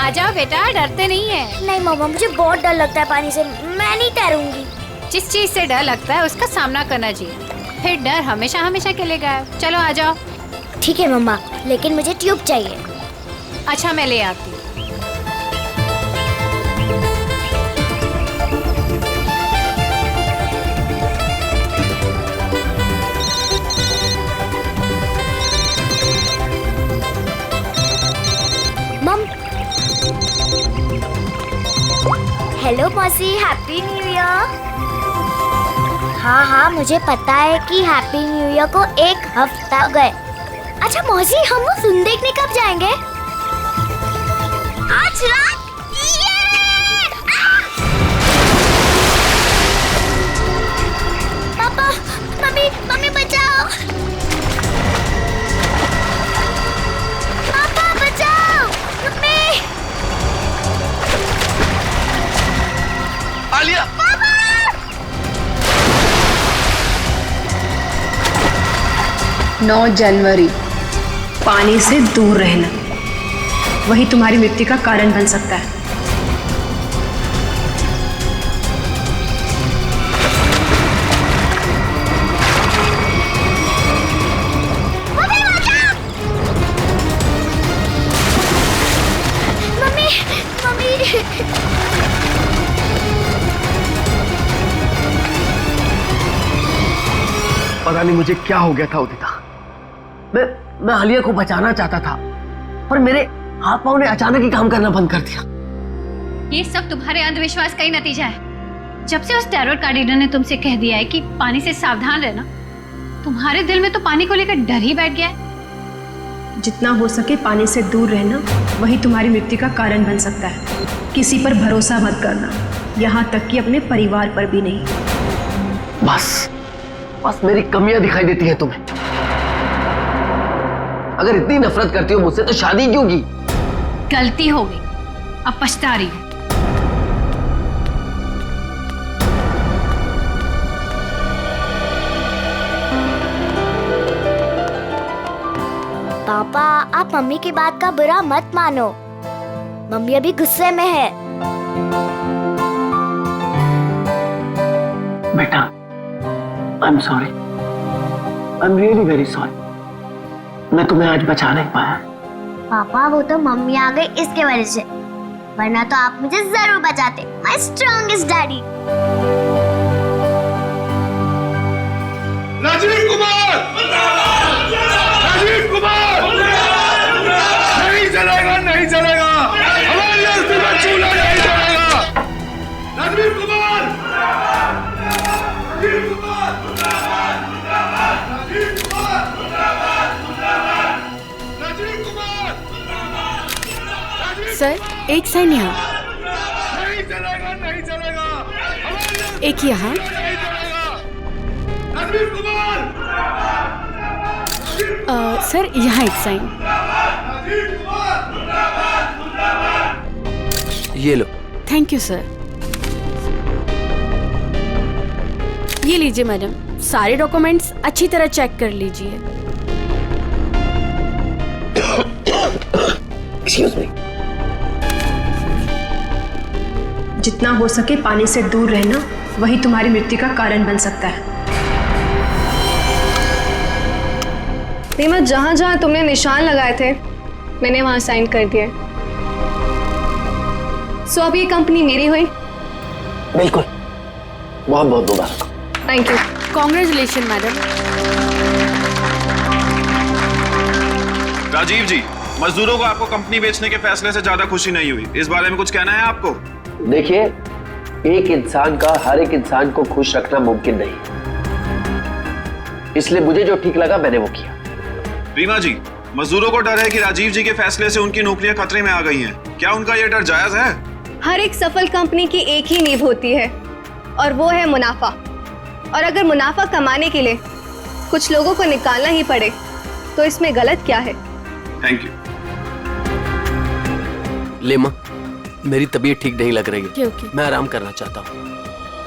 आ जाओ बेटा, डरते नहीं है। नहीं मम्मा, मुझे बहुत डर लगता है पानी से, मैं नहीं तैरूंगी। जिस चीज से डर लगता है उसका सामना करना चाहिए, फिर डर हमेशा हमेशा के लिए गायब। चलो आ जाओ। ठीक है मम्मा, लेकिन मुझे ट्यूब चाहिए। अच्छा मैं ले आती हूँ। हेलो मौसी, हैप्पी न्यू ईयर। हाँ, मुझे पता है कि हैप्पी न्यू ईयर को 1 हफ्ता हो गए। अच्छा मौसी, हम वो फिल्म देखने कब जाएंगे? आज रात। पापा, मम्मी बचाओ। पापा बचाओ, मम्मी। आलिया! 9 जनवरी, पानी से दूर रहना वही तुम्हारी मृत्यु का कारण बन सकता है। पता नहीं मुझे क्या हो गया था उदिता। मैं आलिया को बचाना चाहता था, पर मेरे हाथ पांव ने अचानक ही काम करना बंद कर दिया। ये सब तुम्हारे अंधविश्वास का ही नतीजा है। जब से उस टेरर कार्डिनर ने तुमसे कह दिया है कि पानी से सावधान रहना, तुम्हारे दिल में तो पानी को लेकर डर ही बैठ गया है। जितना हो सके पानी से दूर रहना वही तुम्हारी मृत्यु का कारण बन सकता है। किसी पर भरोसा मत करना, यहाँ तक कि अपने परिवार पर भी नहीं। बस मेरी कमियां दिखाई देती हैं तुम्हें। अगर इतनी नफरत करती हो मुझसे तो शादी क्यों की? गलती हो गई, अब पछता रही हूं। पापा, आप मम्मी की बात का बुरा मत मानो। मम्मी अभी गुस्से में है। बेटा, I'm sorry. I'm really very sorry. मैं तुम्हें आज बचा नहीं पाया। पापा, वो तो मम्मी आ गई इसके वजह से, वरना तो आप मुझे जरूर बचाते। My strongest daddy. Rajiv Kumar! Rajiv Kumar! नहीं चलेगा, नहीं चलेगा। हमारी अस्थि पर चूल्हा नहीं चलेगा। राजीव कुमार! राजीव कुमार! राजीव कुमार! राजीव कुमार! सर, एक साइन यहाँ। नहीं चलेगा, नहीं चलेगा। एक यहाँ। नहीं चलेगा। राजीव कुमार! सर, यहाँ एक साइन। ये लो। Thank you sir. ये लीजिए मैडम, सारे डॉक्यूमेंट्स अच्छी तरह चेक कर लीजिए। Excuse me. जितना हो सके पानी से दूर रहना वही तुम्हारी मृत्यु का कारण बन सकता है। रीमा, जहाँ जहाँ तुमने निशान लगाए थे मैंने वहाँ साइन कर दिए। सो अब ये कंपनी मेरी हुई। बिल्कुल, बहुत बहुत मुबारक। Thank you. Congratulation madam. Rajiv ji, मजदूरों को आपको कंपनी बेचने के फैसले से ज्यादा खुशी नहीं हुई, इस बारे में कुछ कहना है आपको? देखिए, एक इंसान का हर एक इंसान को खुश रखना मुमकिन नहीं, इसलिए मुझे जो ठीक लगा मैंने वो किया। रीमा जी, मजदूरों को डर है कि राजीव जी के फैसले से उनकी नौकरियां खतरे में आ गई हैं। क्या उनका ये डर जायज है? हर एक सफल कंपनी की एक ही नींव होती है और वो है मुनाफा। और अगर मुनाफा कमाने के लिए कुछ लोगों को निकालना ही पड़े तो इसमें गलत क्या है? Thank you. लेमा, मेरी तबीयत ठीक नहीं लग रही है। ओके। मैं आराम करना चाहता हूँ।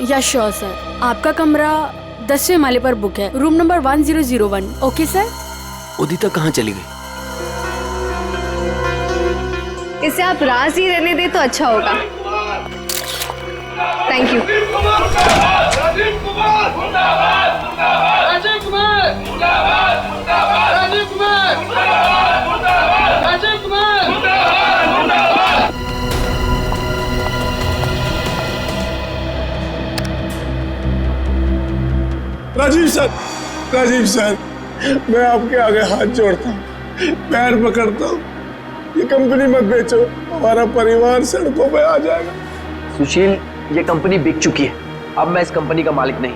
या श्योर सर, आपका कमरा 10वें माले पर बुक है, room number 1001। Okay sir. Udita कहाँ चली गई? इसे आप राज ही रहने दें तो अच्छा होगा। Thank you. Rajiv Kumar Rajiv Kumar Rajiv Kumar Rajiv Kumar. Rajiv sir, मैं आपके आगे हाथ जोड़ता हूँ, पैर पकड़ता हूँ, ये कंपनी मत बेचो, हमारा परिवार सड़कों पे आ जाएगा। सुशील, ये कंपनी बिक चुकी है, अब मैं इस कंपनी का मालिक नहीं।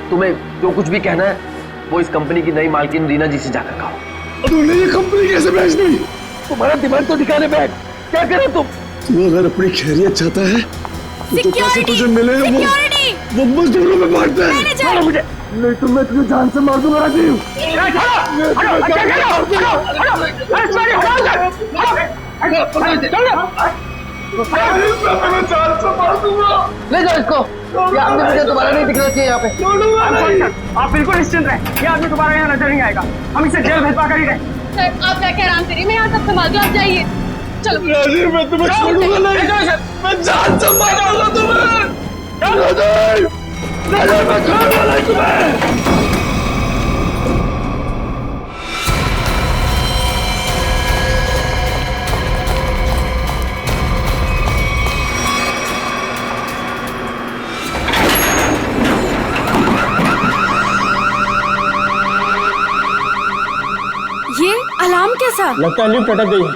तुम्हें जो कुछ भी कहना है वो इस कंपनी की नई मालकिन रीना जी से जाकर कहो। तुमने ये कंपनी कैसे बेच दी? तुम्हारा दिमाग तो दिखाने बैठ, क्या करे तुम? तू अगर अपनी खैरियत चाहता है तो पैसे तुझे मिले वो मजदूरों में बांटते हैं। मुझे नहीं तो मैं तुझे जान से मार दूंगा राजीव। ले जाओ इसको, ये आदमी मुझे दोबारा नहीं दिखना चाहिए यहाँ पे। आप बिल्कुल निश्चिंत रहें, ये आदमी दोबारा यहाँ नजर नहीं आएगा। हम इसे जेल भिजवा कर ही रहे। सर आप जाके आराम करिए, मैं यहाँ सब संभाल दूँ, आप जाइए। चलो राजीव, मैं तुम्हें छोड़ूंगा नहीं, मैं जान से मारूंगा तुम्हें। राजीव, राजीव, मैं छोड़ वाला तुम्हें। ये अलार्म कैसा? लगता है लिफ्ट अटक गई है,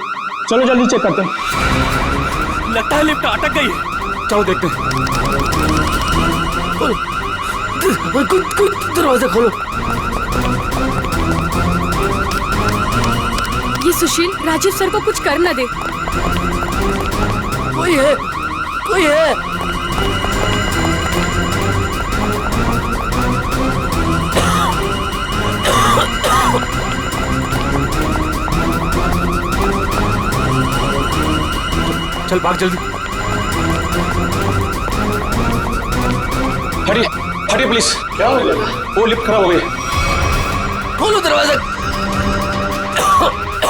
चलो जल्दी चेक करते हैं। लगता है लिफ्ट अटक गई है, चलो देखते हैं। दरवाजा खोलो। ये सुशील राजीव सर को कुछ कर न दे। कोई है, कोई है। चल भाग जल्दी। हटिए हटिए प्लीज। क्या हो गया? वो लिफ्ट खराब हो गई। खोलो दरवाजा।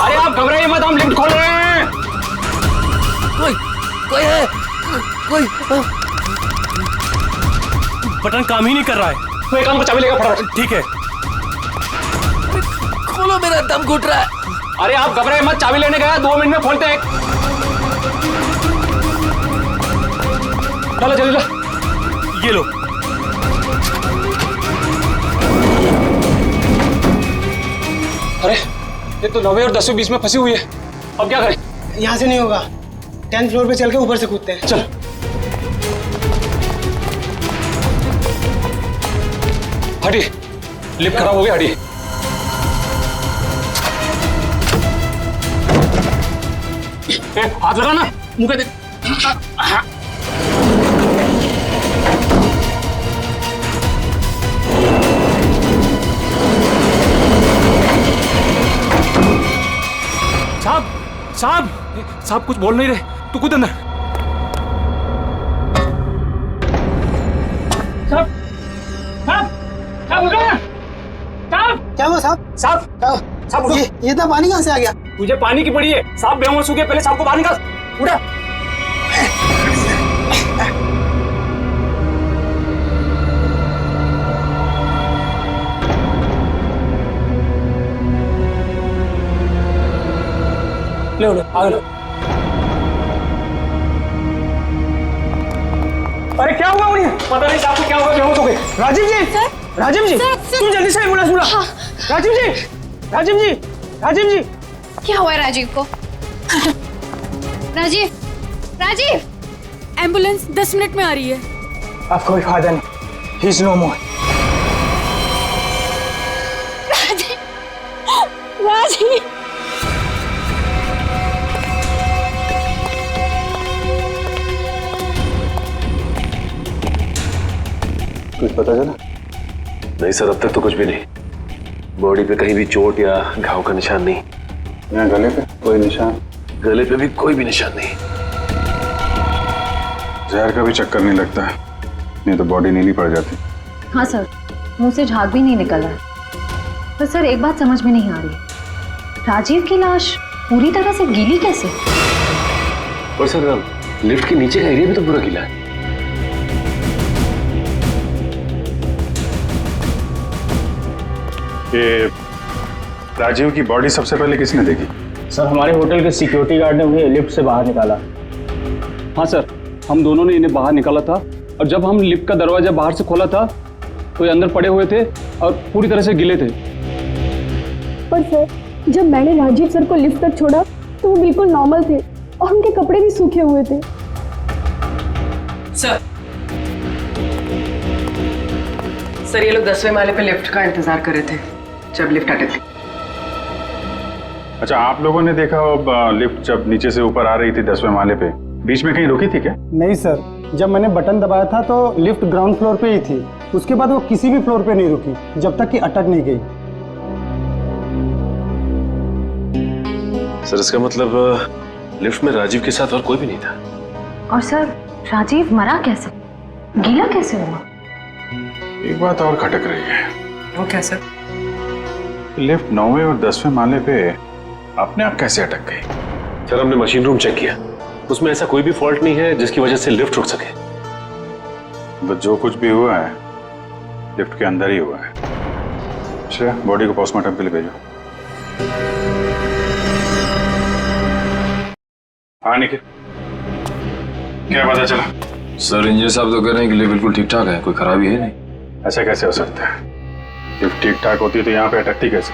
अरे आप घबराइए मत, हम लिफ्ट खोल रहे हैं। कोई है, कोई। बटन काम ही नहीं कर रहा है। तो एक काम को चाबी लेकर फटाफट। ठीक है। खोलो, मेरा दम घुट रहा है। अरे आप घबराइए मत, चाबी लेने गया, 2 मिनट में खोलते हैं। चलो जल्दी ला, ये लो। अरे ये तो 9वें और 10वें बीच में फंसी हुई है, अब क्या करें? यहाँ से नहीं होगा, 10th फ्लोर पे चल के ऊपर से कूदते हैं। चल। हटिए, लिफ्ट खराब हो गया, हटिए। हाथ लगा ना, मुंह पे दे। साहब साहब साहब कुछ बोल नहीं रहे, तू कूद अंदर। साहब साहब साहब उठो ना। साहब क्या हुआ साहब? साहब उठो। ये इतना पानी कहाँ से आ गया? तुझे पानी की पड़ी है, साहब बेहोश हो गए, पहले साहब को बाहर निकाल। उठा। लो लो आ लो। अरे क्या हुआ उन्हें? पता नहीं साहब को क्या हुआ, बेहोश हो गए। राजीव जी, राजीव जी, तुम जल्दी से एम्बुलेंस बुला। राजीव जी, राजीव जी, राजीव जी। क्या हुआ है राजीव को? राजीव, राजीव। एम्बुलेंस 10 मिनट में आ रही है। अब कोई फायदा नहीं, ही इज नो मोर। राजीव, राजीव। कुछ पता चला? नहीं सर, अब तक तो कुछ भी नहीं। बॉडी पे कहीं भी चोट या घाव का निशान नहीं। यहाँ गले पे कोई निशान? गले पे भी कोई भी निशान नहीं। जहर का भी चक्कर नहीं लगता है, नहीं तो बॉडी नीली पड़ जाती। हाँ सर, मुंह से झाग भी नहीं निकल रहा है। पर सर एक बात समझ में नहीं आ रही, राजीव की लाश पूरी तरह से गीली कैसे? और सर लिफ्ट के नीचे का एरिया भी तो पूरा गीला है। ये राजीव की बॉडी सबसे पहले किसने देखी? सर हमारे होटल के सिक्योरिटी गार्ड ने उन्हें लिफ्ट से बाहर निकाला। हाँ सर, हम दोनों ने इन्हें बाहर निकाला था और जब हम लिफ्ट का दरवाजा बाहर से खोला था तो ये अंदर पड़े हुए थे और पूरी तरह से गिले थे। पर सर, जब मैंने राजीव सर को लिफ्ट तक छोड़ा तो वो बिल्कुल नॉर्मल थे और उनके कपड़े भी सूखे हुए थे। सर ये लोग 10वें माले पे लिफ्ट का इंतजार कर रहे थे जब लिफ्ट अटक गई। अच्छा, आप लोगों ने देखा लिफ्ट जब नीचे से ऊपर आ रही थी 10वें माले पे, बीच में कहीं रुकी थी क्या? नहीं सर, जब मैंने बटन दबाया था तो लिफ्ट ग्राउंड फ्लोर पे ही थी। उसके बाद वो किसी भी फ्लोर पे नहीं रुकी जब तक कि अटक नहीं गई। सर इसका मतलब लिफ्ट में राजीव के साथ और कोई भी नहीं था। और सर, राजीव मरा कैसे, गीला कैसे हुआ? एक बात और खटक रही है। वो क्या सर? लिफ्ट 9वें और 10वें माले पे अपने आप कैसे अटक गई? सर हमने मशीन रूम चेक किया, उसमें ऐसा कोई भी फॉल्ट नहीं है जिसकी वजह से लिफ्ट रुक सके। तो जो कुछ भी हुआ है लिफ्ट के अंदर ही हुआ है। अच्छा, बॉडी को पोस्टमार्टम के लिए भेजो। हाँ निखिल, क्या पता चला? सर इंजीनियर साहब तो कह रहे हैं कि लिफ्ट बिल्कुल ठीक ठाक है, कोई खराबी है नहीं। ऐसा कैसे हो सकता है? लिफ्ट ठीक ठाक होती तो यहाँ पे अटकती कैसे?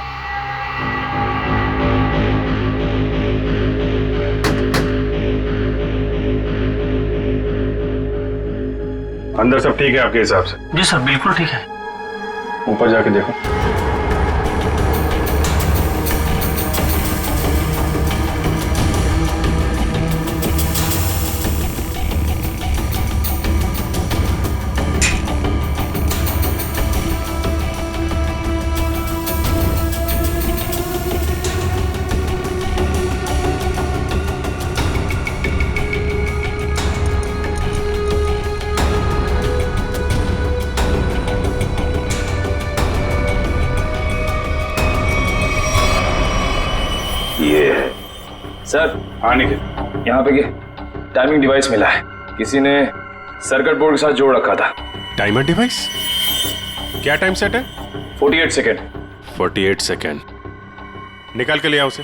अंदर सब ठीक है आपके हिसाब से? जी सर, बिल्कुल ठीक है। ऊपर जाके देखो। सर हाँ निखिल, यहाँ पे टाइमिंग डिवाइस मिला है, किसी ने सर्किट बोर्ड के साथ जोड़ रखा था। Timer device? क्या टाइम सेट है? 48 सेकेंड। 48 सेकेंड। निकाल के ले आओ उसे।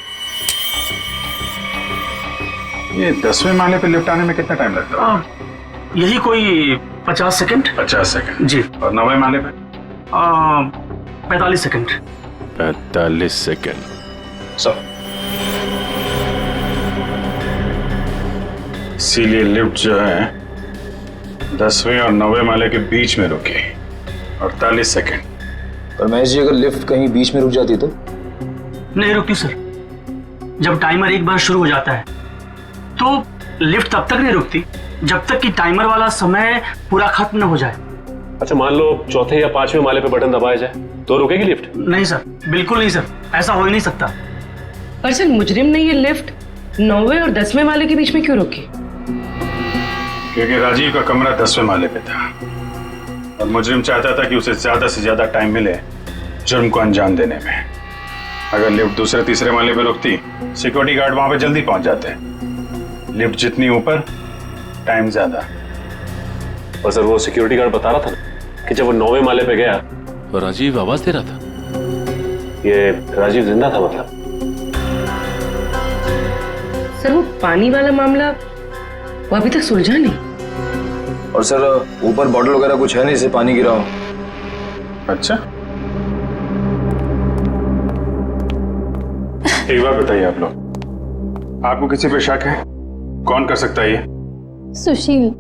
ये 10वें माले पे लिफ्ट आने में कितना टाइम लगता है? यही कोई 50 सेकंड। 50 सेकंड जी। और 9वें माले पे? 45 सेकंड। 45 सेकेंड। सर इसीलिए लिफ्ट जो है 10वें और 9वें माले के बीच में रुकी। 48 सेकंड। पर महेश जी, अगर लिफ्ट कहीं बीच में रुक जाती तो? नहीं रुकती सर। जब टाइमर एक बार शुरू हो जाता है तो लिफ्ट तब तक नहीं रुकती जब तक कि टाइमर वाला समय पूरा खत्म न हो जाए। अच्छा, मान लो चौथे या 5वें माले पे बटन दबाया जाए तो रुकेगी लिफ्ट? नहीं सर, बिल्कुल नहीं सर, ऐसा हो ही नहीं सकता। पर सर मुजरिम ने ये लिफ्ट 9वें और 10वें माले के बीच में क्यों रोकी? क्योंकि राजीव का कमरा 10वें माले पे था और मुजरिम चाहता था कि उसे ज्यादा से ज्यादा टाइम मिले जुर्म को अंजाम देने में। अगर लिफ्ट दूसरे तीसरे माले पे रुकती, सिक्योरिटी गार्ड वहां पे जल्दी पहुंच जाते। लिफ्ट जितनी ऊपर, टाइम ज्यादा। और सर वो सिक्योरिटी गार्ड बता रहा था ना कि जब वो 9वें माले पे गया तो राजीव आवाज दे रहा था। ये राजीव जिंदा था मतलब? सर वो पानी वाला मामला वो अभी तक सुलझा नहीं। और सर ऊपर बॉटल वगैरह कुछ है नहीं, इसे पानी गिराओ। अच्छा, एक बात बताइए आप लोग, आपको किसी पे शक है? कौन कर सकता है ये? सुशील।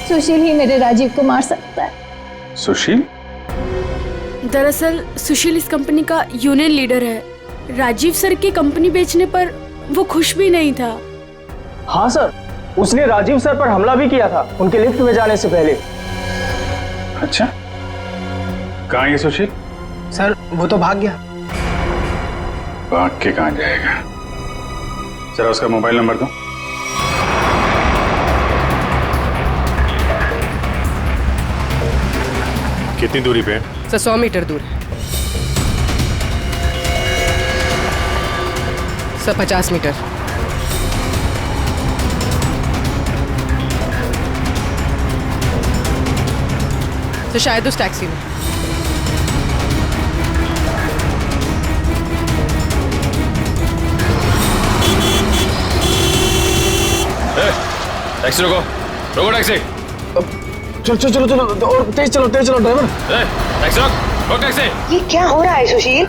सुशील ही मेरे राजीव को मार सकता है। सुशील? दरअसल सुशील इस कंपनी का यूनियन लीडर है। राजीव सर की कंपनी बेचने पर वो खुश भी नहीं था। हाँ सर, उसने राजीव सर पर हमला भी किया था उनके लिफ्ट में जाने से पहले। अच्छा, कहाँ है सुशील? सर वो तो भाग गया। भाग के कहाँ जाएगा? जरा उसका मोबाइल नंबर दो। कितनी दूरी पे है? सर 100 मीटर दूर है। Sir 50 metre. तो शायद उस टैक्सी में। टैक्सी रोको, रोको टैक्सी। चलो चलो चलो चलो और तेज चलो ड्राइवर। टैक्सी रोक टैक्सी। ये क्या हो रहा है सुशील?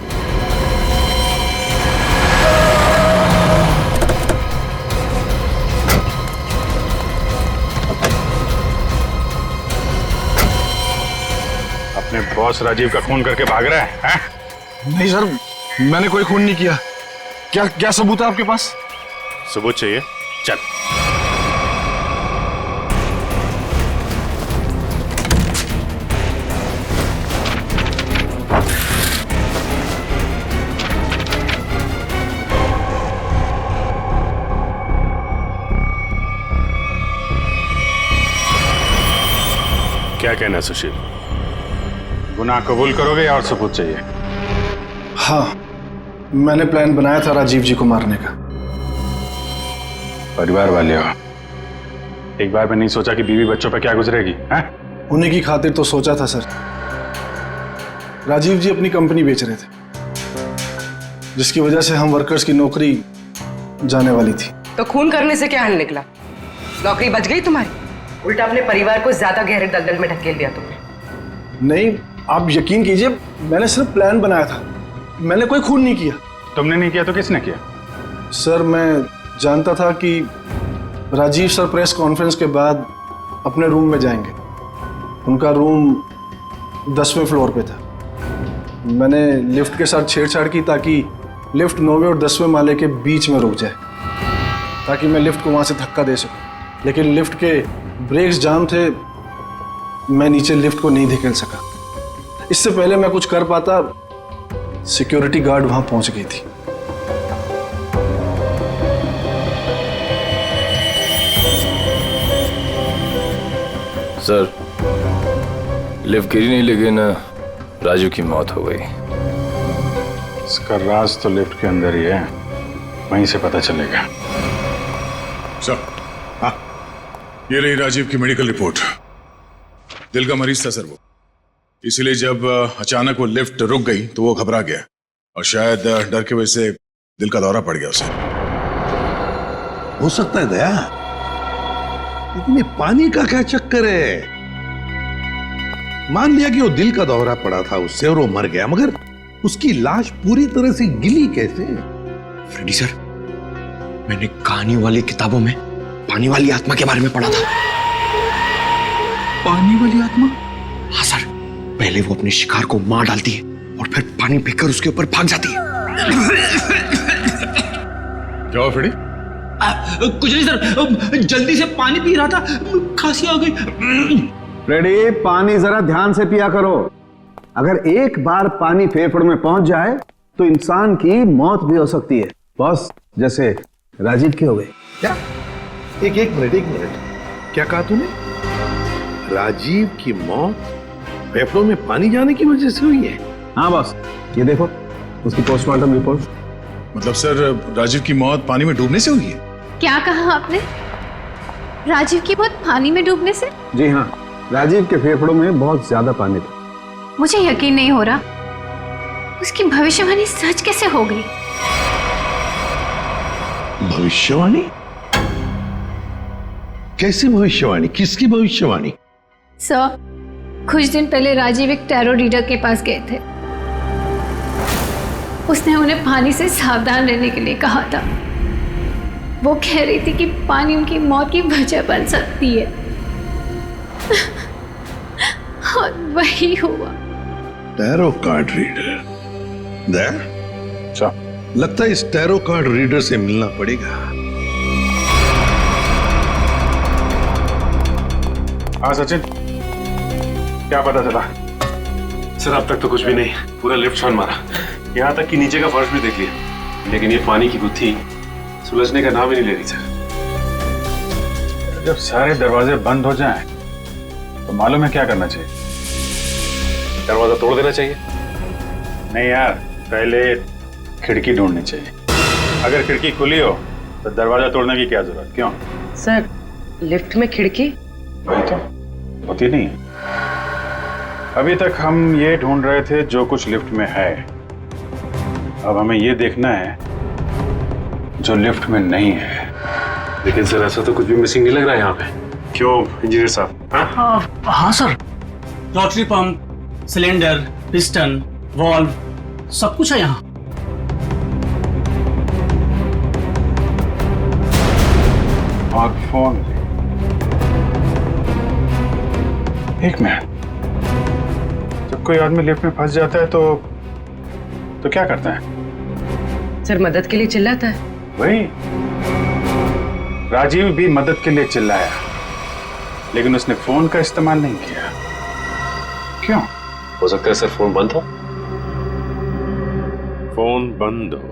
अपने बॉस राजीव का खून करके भाग रहा है? नहीं सर, मैंने कोई खून नहीं किया। क्या क्या सबूत है आपके पास? सबूत चाहिए? चल। क्या कहना है सुशील? गुनाह कबूल करोगे या और सबूत चाहिए? हाँ, मैंने प्लान बनाया था राजीव जी को मारने का। परिवार वाले हो, एक बार में नहीं सोचा कि बीवी बच्चों पर क्या गुजरेगी? हैं? उन्हीं की खातिर तो सोचा था सर। राजीव जी अपनी कंपनी बेच रहे थे, जिसकी वजह से हम वर्कर्स की नौकरी जाने वाली थी। तो खून करने से क्या हल निकला? नौकरी बच गई तुम्हारी? उल्टा अपने परिवार को ज्यादा गहरे दलदल में ढकेल दिया तुमने। नहीं, आप यकीन कीजिए, मैंने सिर्फ प्लान बनाया था, मैंने कोई खून नहीं किया। तुमने नहीं किया तो किसने किया? सर, मैं जानता था कि राजीव सर प्रेस कॉन्फ्रेंस के बाद अपने रूम में जाएंगे। उनका रूम 10वें फ्लोर पे था। मैंने लिफ्ट के साथ छेड़छाड़ की ताकि लिफ्ट 9वें और 10वें माले के बीच में रुक जाए, ताकि मैं लिफ्ट को वहाँ से धक्का दे सकूं। लेकिन लिफ्ट के ब्रेक्स जाम थे, मैं नीचे लिफ्ट को नहीं धकेल सका। इससे पहले मैं कुछ कर पाता, सिक्योरिटी गार्ड वहां पहुंच गई थी। सर, लिफ्ट गिरी नहीं, लेकिन राजू की मौत हो गई। इसका राज तो लिफ्ट के अंदर ही है, वहीं से पता चलेगा। सर, हाँ, ये रही राजीव की मेडिकल रिपोर्ट। दिल का मरीज था सर वो, इसलिए जब अचानक वो लिफ्ट रुक गई तो वो घबरा गया और शायद डर की वजह से दिल का दौरा पड़ गया उसे। हो सकता है दया, लेकिन ये पानी का क्या चक्कर है? मान लिया कि वो दिल का दौरा पड़ा था उससे और वो मर गया, मगर उसकी लाश पूरी तरह से गिली कैसे? फ्रेडी सर, मैंने कहानी वाली किताबों में पानी वाली आत्मा के बारे में पढ़ा था। पानी वाली आत्मा? हाँ सर, पहले वो अपने शिकार को मार डालती है और फिर पानी फेंककर उसके ऊपर भाग जाती है। क्या हुआ फ्रेडी? कुछ नहीं सर, जल्दी से पानी पी रहा था, खांसी आ गई। फ्रेडी, पानी जरा ध्यान से पिया करो। अगर एक बार पानी फेफड़ों में पहुंच जाए तो इंसान की मौत भी हो सकती है, बॉस, जैसे राजीव की हो गई। क्या? एक मिनट, क्या कहा तूने? राजीव की मौत फेफड़ों में पानी जाने की वजह से हुई है? हाँ बॉस, ये देखो उसकी पोस्टमार्टम रिपोर्ट। मतलब सर, राजीव की मौत पानी में डूबने से हुई है? क्या कहा आपने? राजीव की मौत पानी में डूबने से? जी हाँ, राजीव के फेफड़ों में बहुत ज्यादा पानी था। मुझे यकीन नहीं हो रहा, उसकी भविष्यवाणी सच कैसे हो गई? भविष्यवाणी? कैसी भविष्यवाणी? किसकी भविष्यवाणी? सर, कुछ दिन पहले राजीव एक टैरो रीडर के पास गए थे। उसने उन्हें पानी से सावधान रहने के लिए कहा था। वो कह रही थी कि पानी उनकी मौत की वजह बन सकती है। और वही हुआ। Tarot card reader? लगता है इस टैरो कार्ड रीडर से मिलना पड़ेगा। हाँ सचिन, क्या पता चला? सर, अब तक तो कुछ भी नहीं, पूरा लिफ्ट छान मारा, यहाँ तक कि नीचे का फर्श भी देख लिया, लेकिन ये पानी की गुत्थी सुलझने का नाम ही नहीं ले रही सर। जब सारे दरवाजे बंद हो जाएं, तो मालूम है क्या करना चाहिए? दरवाजा तोड़ देना चाहिए? नहीं यार, पहले खिड़की ढूंढनी चाहिए। अगर खिड़की खुली हो तो दरवाजा तोड़ने की क्या जरूरत, क्यों? सर, लिफ्ट में खिड़की वही तो होती नहीं है। अभी तक हम ये ढूंढ रहे थे जो कुछ लिफ्ट में है, अब हमें ये देखना है जो लिफ्ट में नहीं है। लेकिन सर ऐसा तो कुछ भी मिसिंग नहीं लग रहा है यहाँ पे। क्यों इंजीनियर साहब? हाँ sir, rotary pump, cylinder, piston, valve, सब कुछ है यहाँ। और फोन। एक मिनट, जब कोई आदमी लिफ्ट में फंस जाता है तो क्या करता है? सर, मदद के लिए चिल्लाता है। वही, राजीव भी मदद के लिए चिल्लाया, लेकिन उसने फोन का इस्तेमाल नहीं किया। क्यों? हो सकता है सर फोन बंद हो। फोन बंद हो,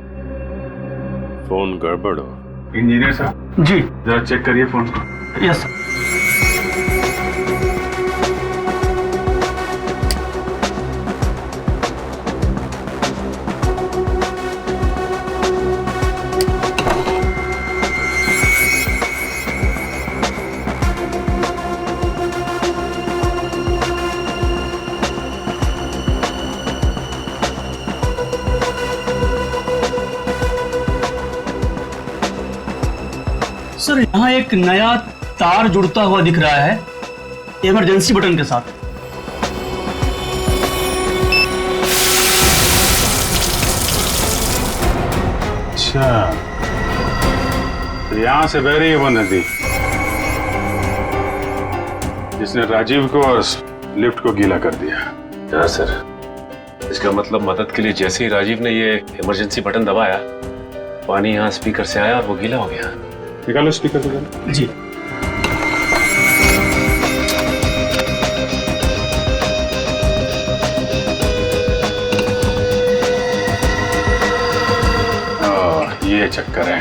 फोन गड़बड़ हो। इंजीनियर साहब जी, जरा चेक करिए फोन को। Yes sir. सर, यहाँ एक नया तार जुड़ता हुआ दिख रहा है इमरजेंसी बटन के साथ। अच्छा, तो यहाँ से बह रही है वो नदी जिसने राजीव को और लिफ्ट को गीला कर दिया। हाँ सर, इसका मतलब मदद के लिए जैसे ही राजीव ने ये इमरजेंसी बटन दबाया, पानी यहाँ स्पीकर से आया और वो गीला हो गया। निकालो स्पीकर को। जी। ये चक्कर है।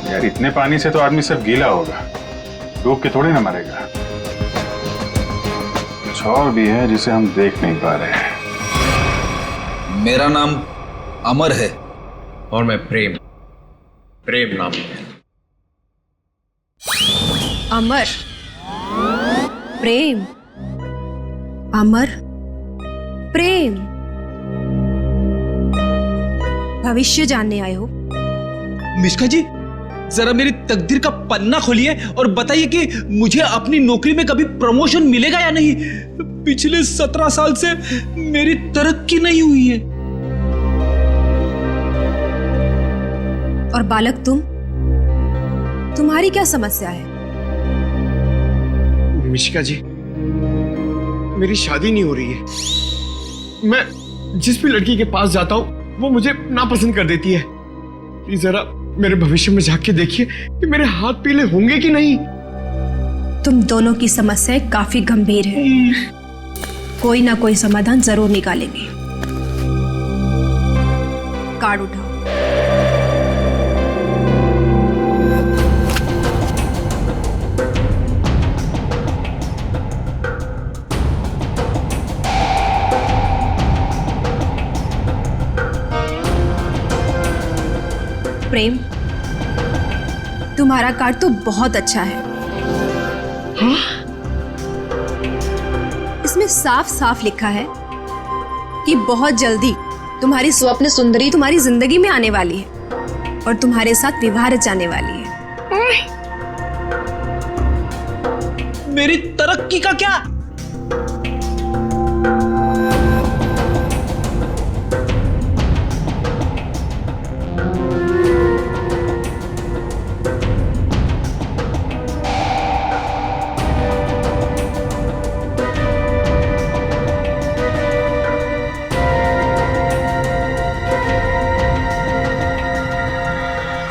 यार, इतने पानी से तो आदमी सब गीला होगा, डूब के थोड़ी ना मरेगा। कुछ और भी है जिसे हम देख नहीं पा रहे हैं। मेरा नाम अमर है और मैं प्रेम नाम है। अमर, प्रेम, अमर, प्रेम। भविष्य जानने आए हो? मिश्का जी, जरा मेरी तकदीर का पन्ना खोलिए और बताइए कि मुझे अपनी नौकरी में कभी प्रमोशन मिलेगा या नहीं। पिछले 17 साल से मेरी तरक्की नहीं हुई है। और बालक, तुम्हारी क्या समस्या है? मिशिका जी, मेरी शादी नहीं हो रही है। मैं जिस भी लड़की के पास जाता हूँ वो मुझे नापसंद कर देती है। प्लीज जरा मेरे भविष्य में झांक के देखिए कि मेरे हाथ पीले होंगे कि नहीं। तुम दोनों की समस्याएं काफी गंभीर है, कोई ना कोई समाधान जरूर निकालेंगे। कार्ड उठाओ। प्रेम, तुम्हारा कार्ड तो बहुत अच्छा है। हाँ? इसमें साफ साफ लिखा है कि बहुत जल्दी तुम्हारी स्वप्न सुंदरी तुम्हारी जिंदगी में आने वाली है और तुम्हारे साथ विवाह रचाने वाली है। मेरी तरक्की का क्या?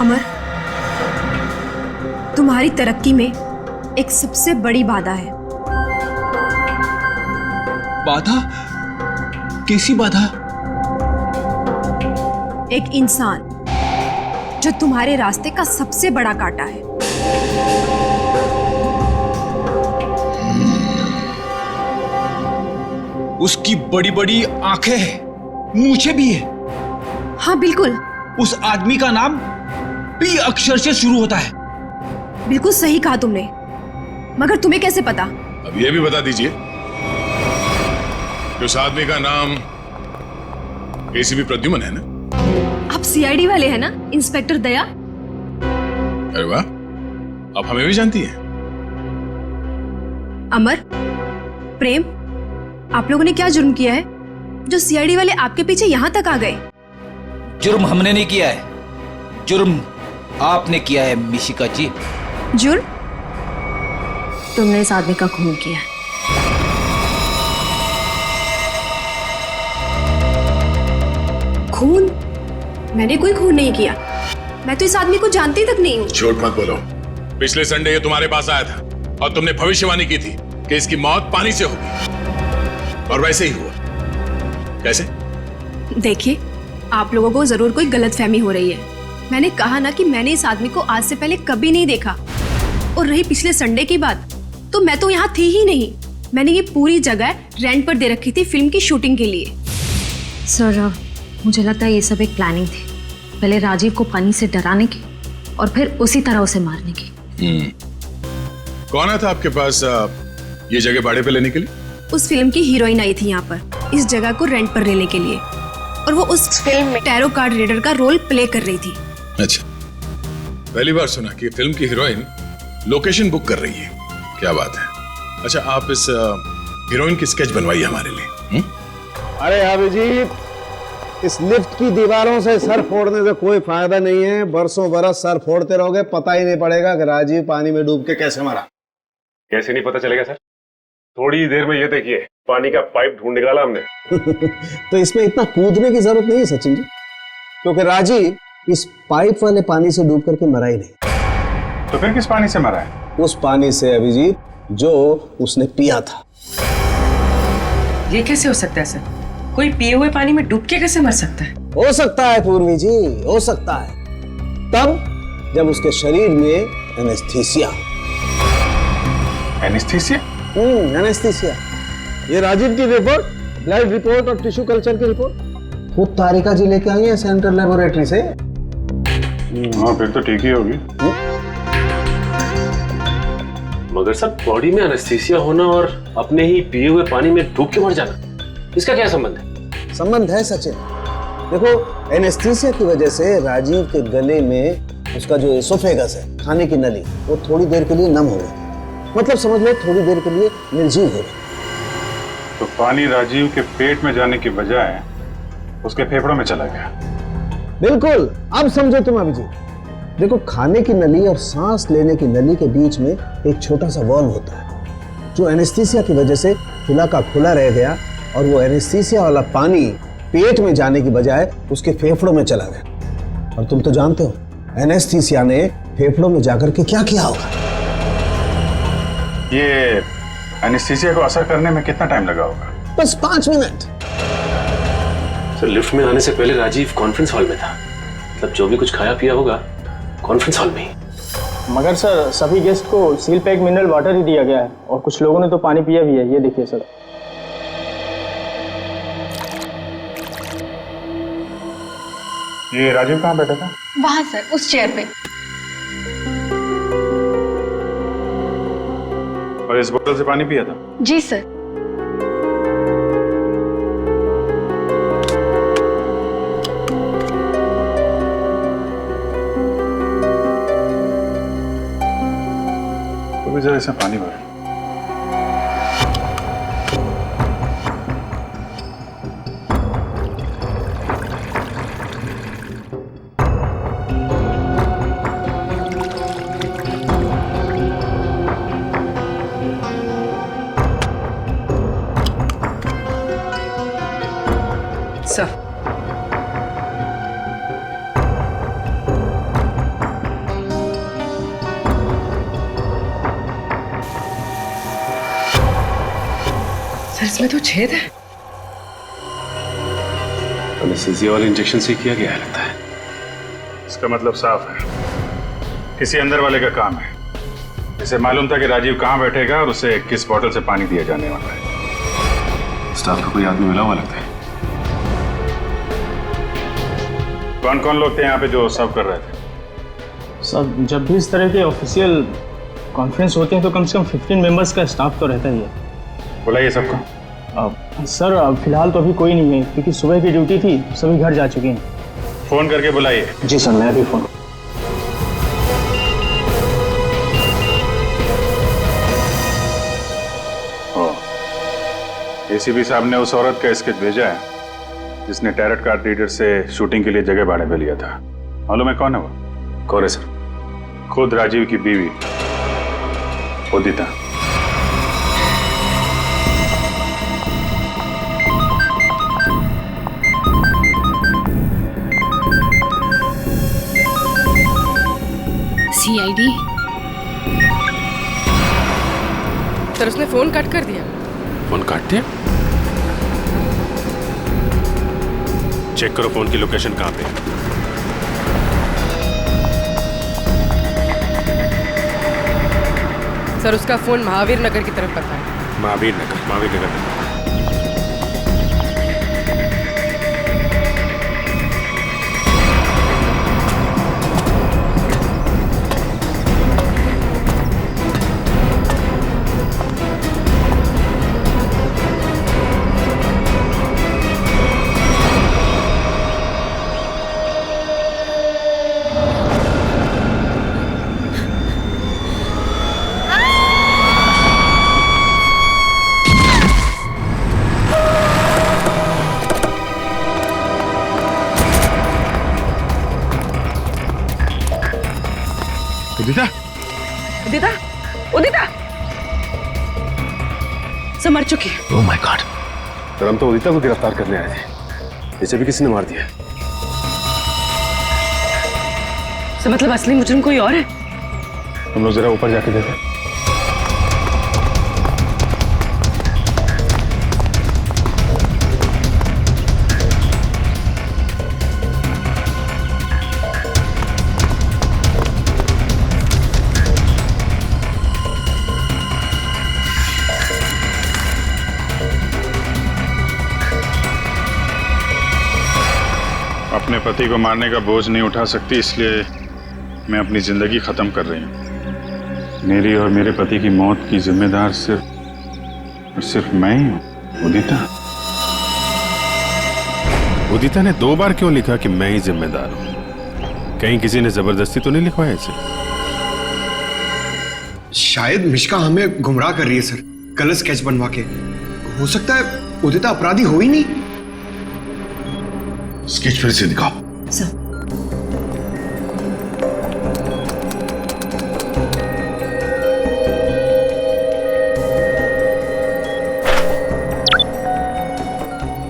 अमर, तुम्हारी तरक्की में एक सबसे बड़ी बाधा है। बाधा? कैसी बाधा? एक इंसान जो तुम्हारे रास्ते का सबसे बड़ा कांटा है। उसकी बड़ी बड़ी आंखें हैं, मूछें भी है। हाँ बिल्कुल। उस आदमी का नाम पी अक्षर से शुरू होता है। बिल्कुल सही कहा तुमने, मगर तुम्हें कैसे पता? अब ये भी बता दीजिए कि उस आदमी का नाम एसीपी प्रद्युमन है ना? आप सीआईडी वाले हैं ना, इंस्पेक्टर दया? अरे वाह, आप हमें भी जानती हैं। अमर, प्रेम, आप लोगों ने क्या जुर्म किया है जो सीआईडी वाले आपके पीछे यहां तक आ गए? जुर्म हमने नहीं किया है, जुर्म आपने किया है मिशिका जी। जुर्म? तुमने इस आदमी का खून किया है। खून? मैंने कोई खून नहीं किया। मैं तो इस आदमी को जानती तक नहीं हूँ। झूठ मत बोलो। पिछले संडे ये तुम्हारे पास आया था और तुमने भविष्यवाणी की थी कि इसकी मौत पानी से होगी, और वैसे ही हुआ। कैसे? देखिए, आप लोगों को जरूर कोई गलतफहमी हो रही है। मैंने कहा ना कि मैंने इस आदमी को आज से पहले कभी नहीं देखा। और रही पिछले संडे की बात, तो मैं तो यहाँ थी ही नहीं। मैंने ये पूरी जगह रेंट पर दे रखी थी फिल्म की शूटिंग के लिए। सर, मुझे लगता है ये सब एक प्लानिंग थी, पहले राजीव को पानी से डराने की और फिर उसी तरह उसे मारने की। कौन आया था आपके पास ये जगह भाड़े पे लेने के लिए? उस फिल्म की हीरोइन आई थी यहाँ पर इस जगह को रेंट पर लेने के लिए, और वो उस फिल्म में टैरो कार्ड रीडर का रोल प्ले कर रही थी। अच्छा, पहली बार सुना कि फिल्म की हीरोइन लोकेशन बुक कर रही है। क्या बात है। अच्छा, आप इस हीरोइन की स्केच बनवाइए हमारे लिए। अरे अभिजीत, इस लिफ्ट की दीवारों से सर फोड़ने से कोई फायदा नहीं है। बरसों बरस सर फोड़ते रहोगे, पता ही नहीं पड़ेगा कि राजीव पानी में डूब के कैसे मरा। कैसे नहीं पता चलेगा सर? थोड़ी देर में ये देखिए, पानी का पाइप ढूंढ निकाला हमने। तो इसमें इतना कूदने की जरूरत नहीं है सचिन जी, क्योंकि राजीव इस पाइप वाले पानी से डूब करके मरा ही नहीं। तो फिर किस पानी से मरा है? उस पानी से अभिजीत जो उसने पिया था। ये कैसे हो सकता है सर? कोई पिए हुए पानी में डूब के कैसे मर सकता है? हो सकता है पूर्वी जी, हो सकता है, तब जब उसके शरीर में एनेस्थीसिया। एनेस्थीसिया? एनेस्थीसिया। ये राजीव की रिपोर्ट, ब्लड रिपोर्ट और टिश्यू कल्चर की रिपोर्ट खुद तारिका जी लेके आई है सेंट्रल लेबोरेटरी से। हाँ, फिर तो ठीक ही होगी। मगर सर, बॉडी में एनेस्थीसिया होना और अपने ही पिए हुए पानी में डूब के मर जाना, इसका क्या संबंध है? संबंध है सचिन। देखो, एनेस्थीसिया की वजह से राजीव के गले में उसका जो एसोफेगस है, खाने की नली, वो थोड़ी देर के लिए नम हो गई। मतलब समझ लो थोड़ी देर के लिए निर्जीव हो गई। तो पानी राजीव के पेट में जाने की बजाय उसके फेफड़ों में चला गया। बिल्कुल, अब समझो तुम अभिजीत। देखो, खाने की नली और सांस लेने की नली के बीच में एक छोटा सा वॉल्व होता है, जो एनेस्थीसिया की वजह से खुला का खुला रह गया, और वो एनेस्थीसिया वाला पानी पेट में जाने की बजाय उसके फेफड़ों में चला गया। और तुम तो जानते हो एनेस्थीसिया ने फेफड़ों में जाकर के क्या किया होगा। ये एनेस्थीसिया को असर करने में कितना टाइम लगा होगा? बस 5 मिनट। सर, लिफ्ट में आने से पहले राजीव कॉन्फ्रेंस हॉल में था। मतलब जो भी कुछ खाया पिया होगा कॉन्फ्रेंस हॉल में ही। मगर सर, सभी गेस्ट को सील पैक मिनरल वाटर ही दिया गया है, और कुछ लोगों ने तो पानी पिया भी है। ये देखिए सर। ये राजीव कहाँ बैठा था? वहां सर, उस चेयर पे। और इस बोतल से पानी पिया था? जी सर। तो जरा इसमें पानी भर। सर, इसमें तो छेद है। एनेस्थीसिया वाले इंजेक्शन से किया गया है लगता है। इसका मतलब साफ है, किसी अंदर वाले का काम है। इसे मालूम था कि राजीव कहाँ बैठेगा और उसे किस बोतल से पानी दिया जाने वाला है। स्टाफ का कोई आदमी मिला हुआ लगता है। कौन कौन लोग थे यहाँ पे जो सर्व कर रहे थे? सर जब भी इस तरह के ऑफिशियल कॉन्फ्रेंस होते हैं तो कम से कम 15 मेंबर्स का स्टाफ तो रहता ही है। बुलाइए सबको। सर फिलहाल तो अभी कोई नहीं है क्योंकि सुबह की ड्यूटी थी, सभी घर जा चुके हैं। फोन करके बुलाइए। जी सर, मैं अभी फोन। एसीपी साहब ने उस औरत का स्केच भेजा है जिसने टैरट कार्ड रीडर से शूटिंग के लिए जगह भाड़े पे लिया था। मालूम है कौन है वो? कौन है सर? खुद राजीव की बीवी उदिता। सीआईडी। सर उसने फोन कट कर दिया। फोन काट दिया? चेक करो फोन की लोकेशन कहाँ पे है। सर उसका फोन महावीर नगर की तरफ पता है। महावीर नगर। उदिता, उदिता, उदिता सब मर चुकी है। Oh my God. सर हम तो उदिता को गिरफ्तार करने आए थे, इसे भी किसी ने मार दिया। सर मतलब असली मुजरिम कोई और है? हम लोग जरा ऊपर जाके देखें। अपने पति को मारने का बोझ नहीं उठा सकती, इसलिए मैं अपनी जिंदगी खत्म कर रही हूँ। मेरी और मेरे पति की मौत की जिम्मेदार सिर्फ मैं ही हूँ। उदिता ने 2 बार क्यों लिखा कि मैं ही जिम्मेदार हूँ? कहीं किसी ने जबरदस्ती तो नहीं लिखवाया इसे? शायद मिश्का हमें गुमराह कर रही है सर, गलत स्केच बनवा के। हो सकता है उदिता अपराधी हो ही नहीं। स्केच फिर से दिखाओ। सर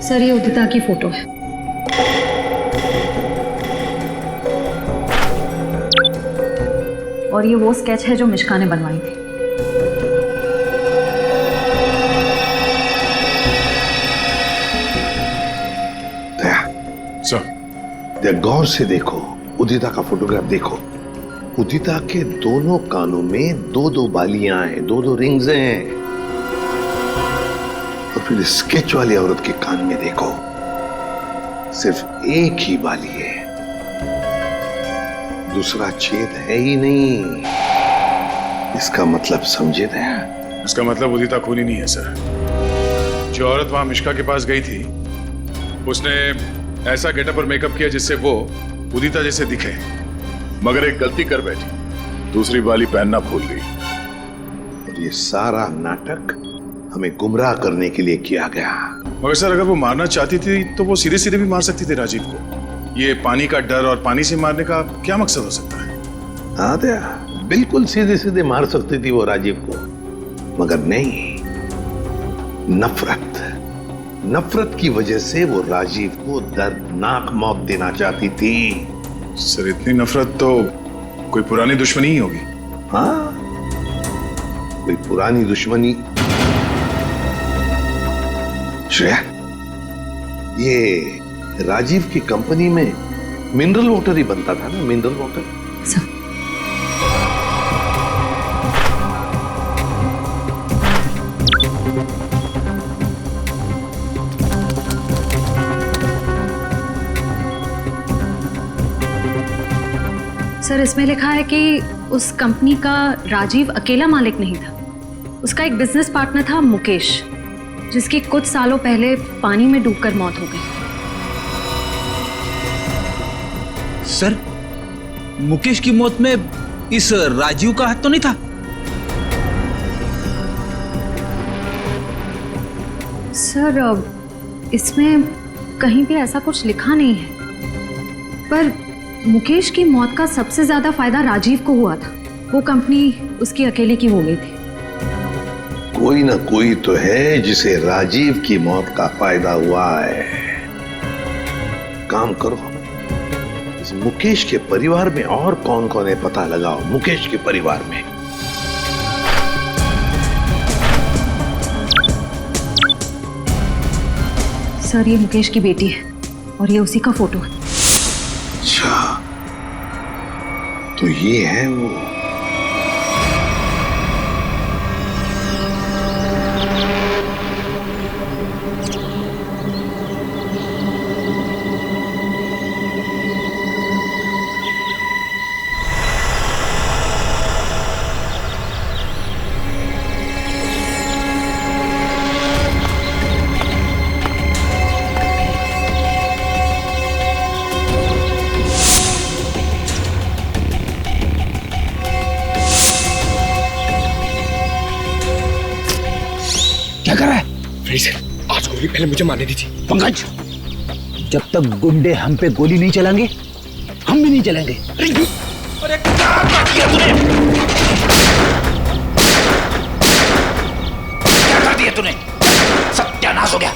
सर ये उदिता की फोटो है। और ये वो स्केच है जो मिश्का ने बनवाई थी। गौर से देखो, उदिता का फोटोग्राफ देखो। उदिता के दोनों कानों में 2-2 बालियां हैं, 2-2 रिंग्स हैं। और फिर स्केच वाली औरत के कान में देखो, सिर्फ एक ही बाली है, दूसरा छेद है ही नहीं। इसका मतलब समझे दया? इसका मतलब उदिता खूनी नहीं है सर। जो औरत वहां मिश्का के पास गई थी उसने ऐसा गेटअप और मेकअप किया जिससे वो उदिता जैसे दिखे, मगर एक गलती कर बैठी, दूसरी बाली पहनना भूल गई। और ये सारा नाटक हमें गुमराह करने के लिए किया गया। मगर सर अगर वो मारना चाहती थी तो वो सीधे सीधे भी मार सकती थी राजीव को। ये पानी का डर और पानी से मारने का क्या मकसद हो सकता है? हाँ दया, बिल्कुल सीधे सीधे मार सकती थी वो राजीव को, मगर नहीं, नफरत की वजह से वो राजीव को दर्दनाक मौत देना चाहती थी। सर इतनी नफरत तो कोई पुरानी दुश्मनी ही होगी। हाँ, कोई पुरानी दुश्मनी। श्रेया, ये राजीव की कंपनी में मिनरल वाटर ही बनता था ना, मिनरल वाटर। सर इसमें लिखा है कि उस कंपनी का राजीव अकेला मालिक नहीं था। उसका एक बिजनेस पार्टनर था मुकेश, जिसकी कुछ सालों पहले पानी में डूबकर मौत हो गई। सर, मुकेश की मौत में इस राजीव का हाथ तो नहीं था? सर इसमें कहीं भी ऐसा कुछ लिखा नहीं है, पर मुकेश की मौत का सबसे ज्यादा फायदा राजीव को हुआ था। वो कंपनी उसकी अकेले की हो गई थी। कोई ना कोई तो है जिसे राजीव की मौत का फायदा हुआ है। काम करो, इस मुकेश के परिवार में और कौन कौन है पता लगाओ। मुकेश के परिवार में सर ये मुकेश की बेटी है और ये उसी का फोटो है। अच्छा, तो ये है वो। क्या कर रहा है? आज गोली पहले मुझे मारने दीजिए। पंकज, जब तक गुंडे हम पे गोली नहीं चलाएंगे, हम भी नहीं चलेंगे। अरे क्या किया तूने? क्या कर दिया तूने? सत्यानाश हो गया।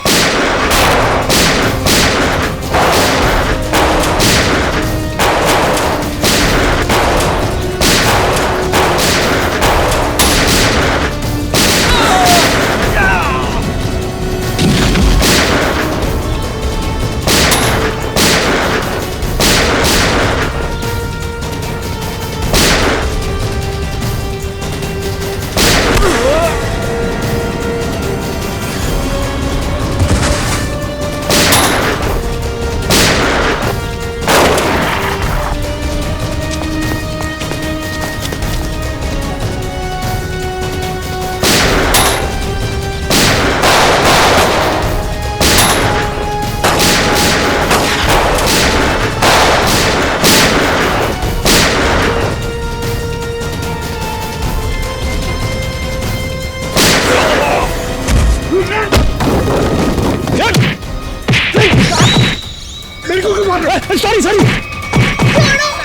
सॉरी सॉरी,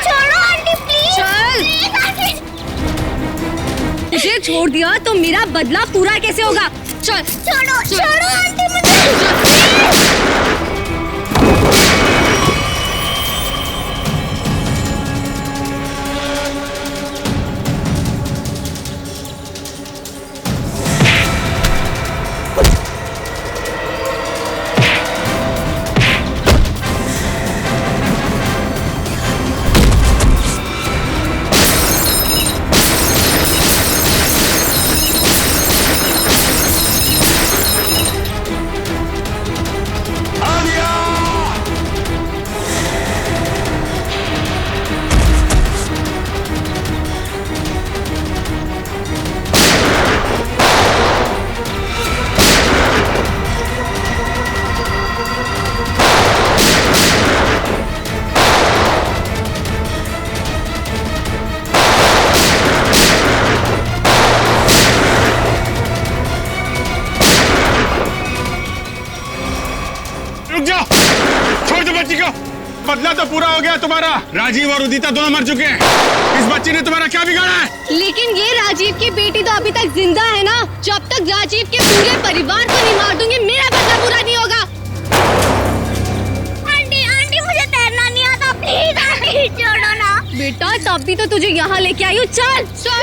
छोड़ो आंटी प्लीज। चल, तुझे छोड़ दिया तो मेरा बदला पूरा कैसे होगा? चल छोड़ो छोड़ो आंटी मुझे। बदला तो पूरा हो गया तुम्हारा। राजीव और उदिता दोनों मर चुके हैं। इस बच्ची ने तुम्हारा क्या बिगाड़ा है? लेकिन ये राजीव की बेटी तो अभी तक जिंदा है ना। जब तक राजीव के पूरे परिवार को नहीं मार दूंगी, मेरा बदला पूरा नहीं होगा। आंटी आंटी मुझे तैरना नहीं आता, प्लीज आंटी छोड़ो ना। बेटा तब भी तो तुझे यहाँ लेके आई हूँ। चल चल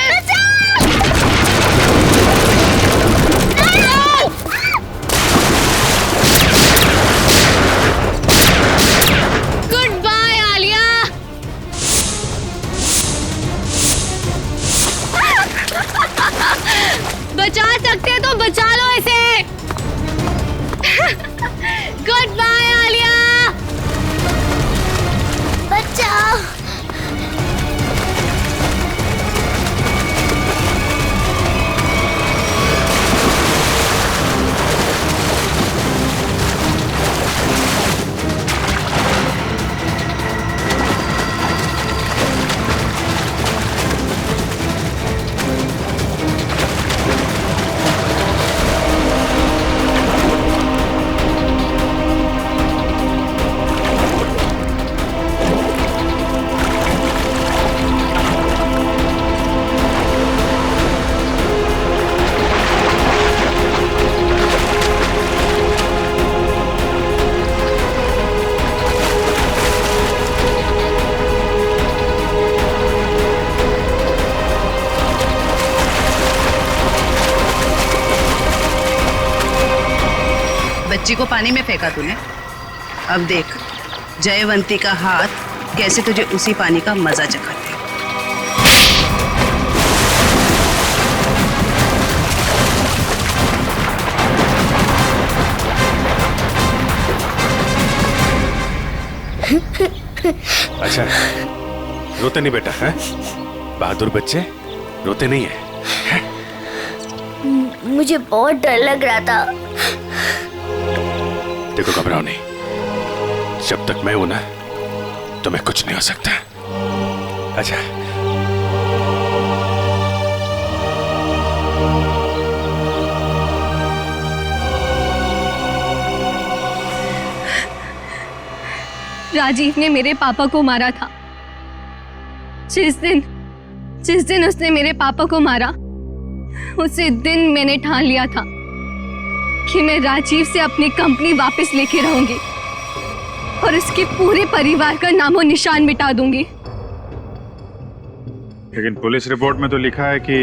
बचा सकते तो बचा लो इसे। Goodbye Alia. बचाओ। बच्ची को पानी में फेंका तूने, अब देख जयवंती का हाथ कैसे तुझे उसी पानी का मजा चखाते। अच्छा, रोते नहीं बेटा, है? बहादुर बच्चे रोते नहीं है? मुझे बहुत डर लग रहा था। देखो घबराओ नहीं, जब तक मैं हूं ना तुम्हें कुछ नहीं हो सकता। अच्छा राजीव ने मेरे पापा को मारा था। जिस दिन उसने मेरे पापा को मारा, उसी दिन मैंने ठान लिया था कि मैं राजीव से अपनी कंपनी वापस लेके रहूंगी और उसके पूरे परिवार का नामो निशान मिटा दूंगी। लेकिन पुलिस रिपोर्ट में तो लिखा है कि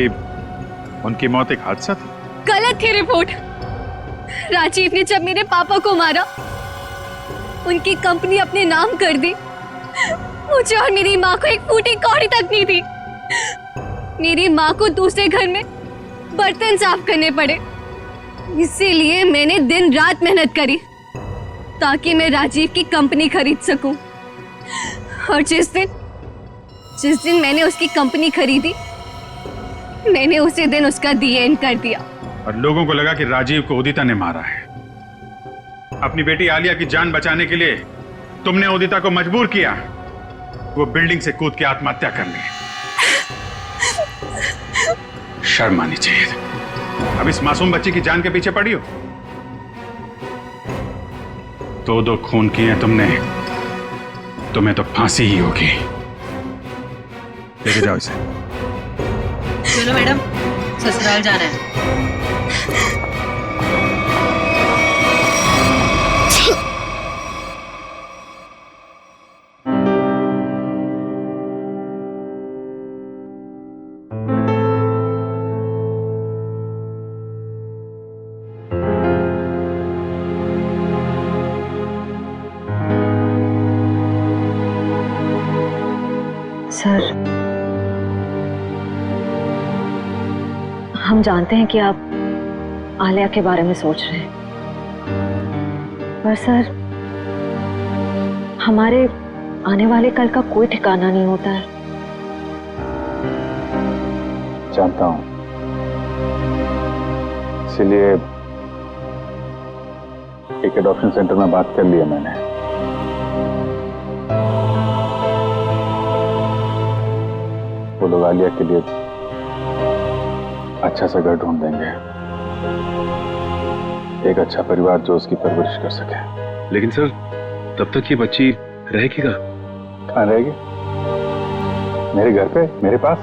उनकी मौत एक हादसा थी। गलत थी रिपोर्ट। राजीव ने जब मेरे पापा को मारा, उनकी कंपनी अपने नाम कर दी। मुझे और मेरी माँ को एक फूटी कौड़ी तक नहीं दी। मेरी माँ को दूसरे घर में बर्तन साफ करने पड़े। इसीलिए मैंने दिन रात मेहनत करी ताकि मैं राजीव की कंपनी खरीद सकूं। और जिस दिन मैंने उसकी कंपनी खरीदी, मैंने उसी दिन उसका दी एंड कर दिया। और लोगों को लगा कि राजीव को उदिता ने मारा है। अपनी बेटी आलिया की जान बचाने के लिए तुमने उदिता को मजबूर किया वो बिल्डिंग से कूद के आत्महत्या करने। शर्म आनी चाहिए। अब इस मासूम बच्ची की जान के पीछे पड़ी हो। दो खून किए तुमने, तुम्हें तो फांसी ही होगी। लेके जाओ इसे। चलो मैडम, ससुराल जाना है। सर, हम जानते हैं कि आप आलिया के बारे में सोच रहे हैं, पर सर हमारे आने वाले कल का कोई ठिकाना नहीं होता है। जानता हूं, इसीलिए एक एडॉप्शन सेंटर में बात कर लिया मैंने। वो लोग आलिया के लिए अच्छा सा घर ढूंढ देंगे, एक अच्छा परिवार जो उसकी परवरिश कर सके। लेकिन सर, तब तक ये बच्ची रहेगी कहाँ रहेगी? मेरे घर पे, मेरे पास।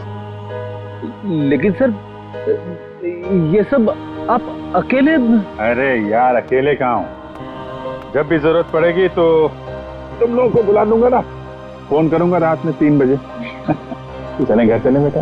लेकिन सर, ये सब आप अकेले? अरे यार, अकेले कहाँ हूँ? जब भी जरूरत पड़ेगी तो तुम लोगों को बुला लूंगा ना। फोन करूंगा रात में 3 बजे। चलें घर चलें बेटा।